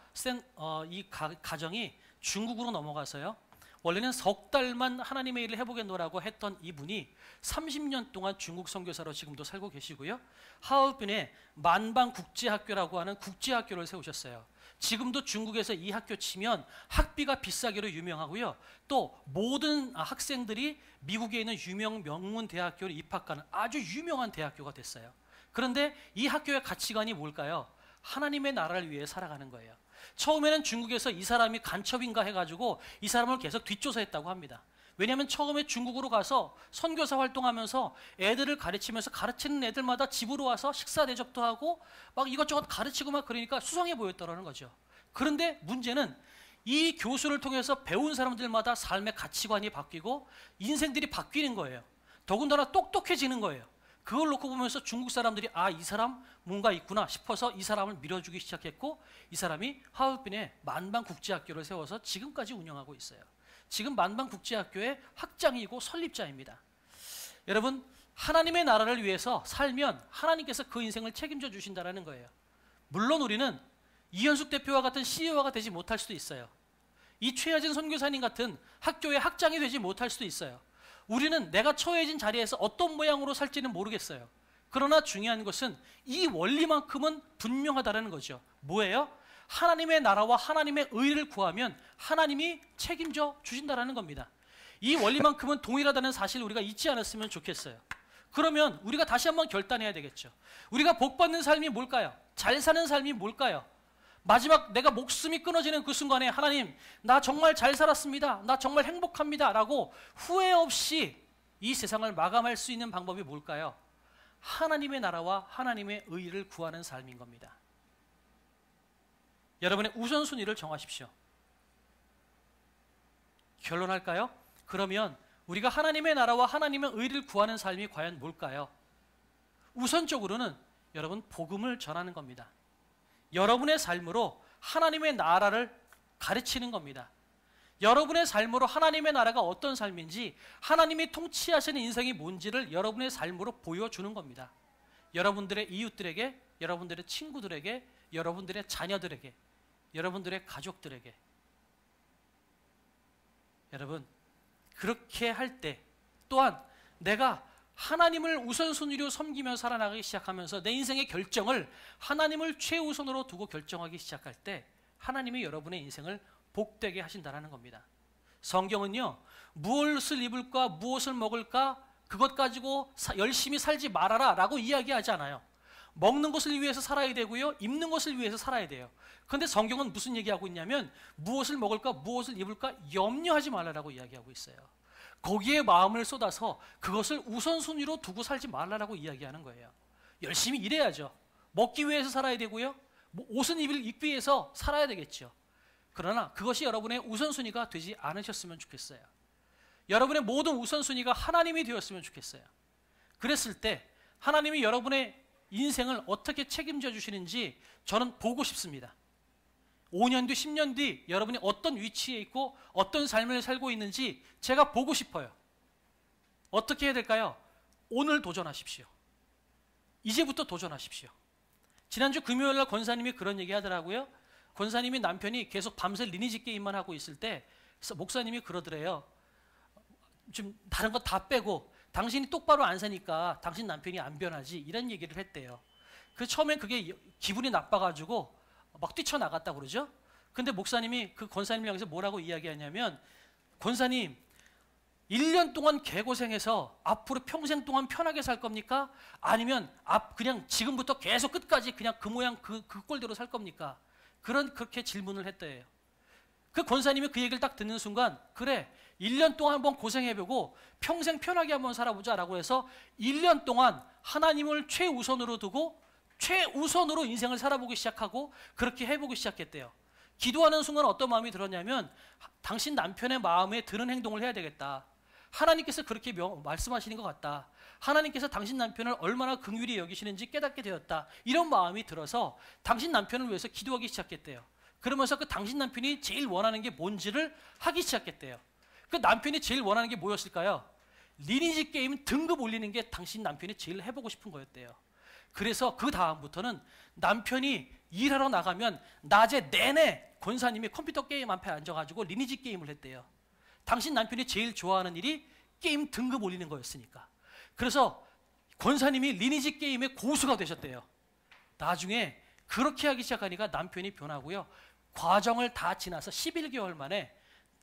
이 가정이 중국으로 넘어가서요, 원래는 석 달만 하나님의 일을 해보겠노라고 했던 이분이 30년 동안 중국 선교사로 지금도 살고 계시고요. 하얼빈에 만방국제학교라고 하는 국제학교를 세우셨어요. 지금도 중국에서 이 학교 치면 학비가 비싸기로 유명하고요. 또 모든 학생들이 미국에 있는 유명 명문 대학교를 입학하는 아주 유명한 대학교가 됐어요. 그런데 이 학교의 가치관이 뭘까요? 하나님의 나라를 위해 살아가는 거예요. 처음에는 중국에서 이 사람이 간첩인가 해가지고 이 사람을 계속 뒷조사했다고 합니다. 왜냐하면 처음에 중국으로 가서 선교사 활동하면서 애들을 가르치면서 가르치는 애들마다 집으로 와서 식사 대접도 하고 막 이것저것 가르치고 막 그러니까 수상해 보였다는 거죠. 그런데 문제는 이 교수를 통해서 배운 사람들마다 삶의 가치관이 바뀌고 인생들이 바뀌는 거예요. 더군다나 똑똑해지는 거예요. 그걸 놓고 보면서 중국 사람들이 이 사람 뭔가 있구나 싶어서 이 사람을 밀어주기 시작했고 이 사람이 하얼빈에 만방국제학교를 세워서 지금까지 운영하고 있어요. 지금 만방국제학교의 학장이고 설립자입니다. 여러분, 하나님의 나라를 위해서 살면 하나님께서 그 인생을 책임져 주신다는 거예요. 물론 우리는 이현숙 대표와 같은 CEO가 되지 못할 수도 있어요. 이 최하진 선교사님 같은 학교의 학장이 되지 못할 수도 있어요. 우리는 내가 처해진 자리에서 어떤 모양으로 살지는 모르겠어요. 그러나 중요한 것은 이 원리만큼은 분명하다는 거죠. 뭐예요? 하나님의 나라와 하나님의 의를 구하면 하나님이 책임져 주신다는 겁니다. 이 원리만큼은 동일하다는 사실을 우리가 잊지 않았으면 좋겠어요. 그러면 우리가 다시 한번 결단해야 되겠죠. 우리가 복받는 삶이 뭘까요? 잘 사는 삶이 뭘까요? 마지막 내가 목숨이 끊어지는 그 순간에 하나님, 나 정말 잘 살았습니다. 나 정말 행복합니다. 라고 후회 없이 이 세상을 마감할 수 있는 방법이 뭘까요? 하나님의 나라와 하나님의 의를 구하는 삶인 겁니다. 여러분의 우선순위를 정하십시오. 결론할까요? 그러면 우리가 하나님의 나라와 하나님의 의를 구하는 삶이 과연 뭘까요? 우선적으로는 여러분, 복음을 전하는 겁니다. 여러분의 삶으로 하나님의 나라를 가르치는 겁니다. 여러분의 삶으로 하나님의 나라가 어떤 삶인지, 하나님이 통치하시는 인생이 뭔지를 여러분의 삶으로 보여주는 겁니다. 여러분들의 이웃들에게, 여러분들의 친구들에게, 여러분들의 자녀들에게, 여러분들의 가족들에게. 여러분, 그렇게 할 때 또한 내가 하나님을 우선순위로 섬기며 살아나가기 시작하면서 내 인생의 결정을 하나님을 최우선으로 두고 결정하기 시작할 때 하나님이 여러분의 인생을 복되게 하신다는 겁니다. 성경은요, 무엇을 입을까 무엇을 먹을까 그것 가지고 열심히 살지 말아라 라고 이야기하지 않아요. 먹는 것을 위해서 살아야 되고요, 입는 것을 위해서 살아야 돼요. 그런데 성경은 무슨 얘기하고 있냐면 무엇을 먹을까 무엇을 입을까 염려하지 말라라고 이야기하고 있어요. 거기에 마음을 쏟아서 그것을 우선순위로 두고 살지 말라라고 이야기하는 거예요. 열심히 일해야죠. 먹기 위해서 살아야 되고요, 옷은 입기 위해서 살아야 되겠죠. 그러나 그것이 여러분의 우선순위가 되지 않으셨으면 좋겠어요. 여러분의 모든 우선순위가 하나님이 되었으면 좋겠어요. 그랬을 때 하나님이 여러분의 인생을 어떻게 책임져 주시는지 저는 보고 싶습니다. 5년 뒤, 10년 뒤 여러분이 어떤 위치에 있고 어떤 삶을 살고 있는지 제가 보고 싶어요. 어떻게 해야 될까요? 오늘 도전하십시오. 이제부터 도전하십시오. 지난주 금요일 날 권사님이 그런 얘기 하더라고요. 권사님이 남편이 계속 밤새 리니지 게임만 하고 있을 때 목사님이 그러더래요. 좀 다른 거 다 빼고 당신이 똑바로 안 사니까 당신 남편이 안 변하지, 이런 얘기를 했대요. 그 처음엔 그게 기분이 나빠가지고 막 뛰쳐나갔다 그러죠. 근데 목사님이 그 권사님을 향해서 뭐라고 이야기하냐면, 권사님 1년 동안 개고생해서 앞으로 평생 동안 편하게 살 겁니까? 아니면 그냥 지금부터 계속 끝까지 그냥 그 모양 그 꼴대로 살 겁니까? 그렇게 질문을 했대요. 그 권사님이 그 얘기를 딱 듣는 순간, 그래 1년 동안 한번 고생해보고 평생 편하게 한번 살아보자라고 해서 1년 동안 하나님을 최우선으로 두고 최우선으로 인생을 살아보기 시작하고 그렇게 해보기 시작했대요. 기도하는 순간 어떤 마음이 들었냐면, 당신 남편의 마음에 드는 행동을 해야 되겠다. 하나님께서 그렇게 말씀하시는 것 같다. 하나님께서 당신 남편을 얼마나 긍휼히 여기시는지 깨닫게 되었다. 이런 마음이 들어서 당신 남편을 위해서 기도하기 시작했대요. 그러면서 그 당신 남편이 제일 원하는 게 뭔지를 하기 시작했대요. 그 남편이 제일 원하는 게 뭐였을까요? 리니지 게임 등급 올리는 게 당신 남편이 제일 해보고 싶은 거였대요. 그래서 그 다음부터는 남편이 일하러 나가면 낮에 내내 권사님이 컴퓨터 게임 앞에 앉아가지고 리니지 게임을 했대요. 당신 남편이 제일 좋아하는 일이 게임 등급 올리는 거였으니까. 그래서 권사님이 리니지 게임의 고수가 되셨대요. 나중에 그렇게 하기 시작하니까 남편이 변하고요. 과정을 다 지나서 11개월 만에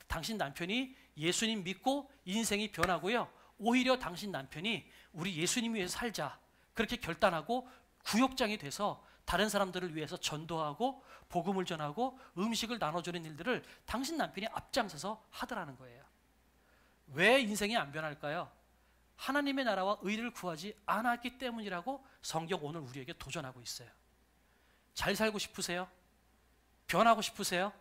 당신 남편이 예수님 믿고 인생이 변하고요. 오히려 당신 남편이 우리 예수님 위해서 살자 그렇게 결단하고 구역장이 돼서 다른 사람들을 위해서 전도하고 복음을 전하고 음식을 나눠주는 일들을 당신 남편이 앞장서서 하더라는 거예요. 왜 인생이 안 변할까요? 하나님의 나라와 의를 구하지 않았기 때문이라고 성경 오늘 우리에게 도전하고 있어요. 잘 살고 싶으세요? 변하고 싶으세요?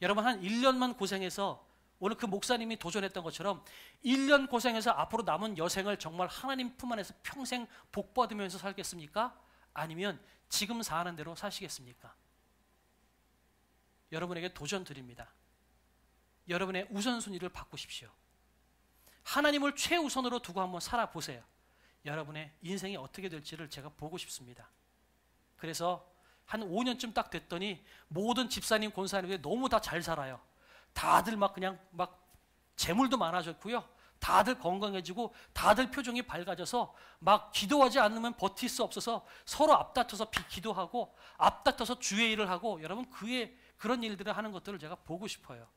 여러분 한 1년만 고생해서 오늘 그 목사님이 도전했던 것처럼 1년 고생해서 앞으로 남은 여생을 정말 하나님 품 안에서 평생 복 받으면서 살겠습니까? 아니면 지금 사는 대로 사시겠습니까? 여러분에게 도전 드립니다. 여러분의 우선순위를 바꾸십시오. 하나님을 최우선으로 두고 한번 살아보세요. 여러분의 인생이 어떻게 될지를 제가 보고 싶습니다. 그래서 한 5년쯤 딱 됐더니 모든 집사님, 권사님들이 너무 다 잘 살아요. 다들 그냥 재물도 많아졌고요. 다들 건강해지고 다들 표정이 밝아져서 기도하지 않으면 버틸 수 없어서 서로 앞다퉈서 기도하고 앞다퉈서 주의 일을 하고, 여러분 그런 일들을 하는 것들을 제가 보고 싶어요.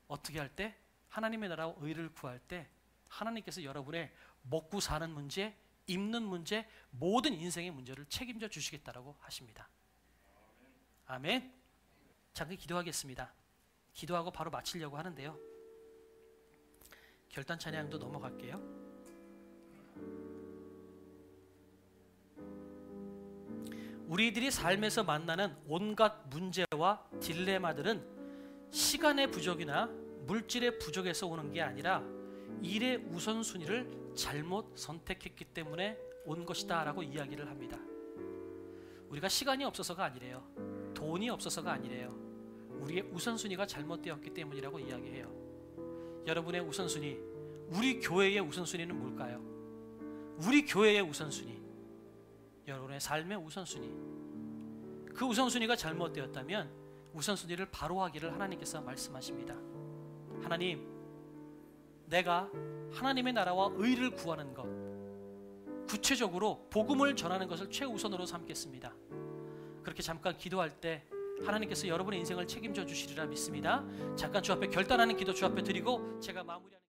어떻게 할 때? 하나님의 나라와 의를 구할 때 하나님께서 여러분의 먹고 사는 문제, 입는 문제, 모든 인생의 문제를 책임져 주시겠다라고 하십니다. 아멘. 잠깐 기도하겠습니다. 기도하고 바로 마치려고 하는데요. 결단 찬양도 넘어갈게요. 우리들이 삶에서 만나는 온갖 문제와 딜레마들은 시간의 부족이나 물질의 부족에서 오는 게 아니라 일의 우선순위를 잘못 선택했기 때문에 온 것이다 라고 이야기를 합니다. 우리가 시간이 없어서가 아니래요. 돈이 없어서가 아니래요. 우리의 우선순위가 잘못되었기 때문이라고 이야기해요. 여러분의 우선순위, 우리 교회의 우선순위는 뭘까요? 우리 교회의 우선순위, 여러분의 삶의 우선순위, 그 우선순위가 잘못되었다면 우선순위를 바로 하기를 하나님께서 말씀하십니다. 하나님, 내가 하나님의 나라와 의를 구하는 것, 구체적으로 복음을 전하는 것을 최우선으로 삼겠습니다. 그렇게 잠깐 기도할 때 하나님께서 여러분의 인생을 책임져 주시리라 믿습니다. 잠깐 주 앞에 결단하는 기도 주 앞에 드리고 제가 마무리하겠습니다.